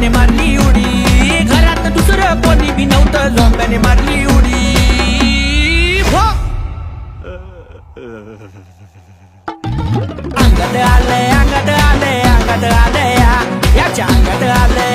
झोंब्याने मारली उडी, घरात दुसरं कोणी बी नव्हतं, झोंब्याने मारली उडी. हो अंगात आले, अंगात आले, अंगात आले, याच्या अंगात आले,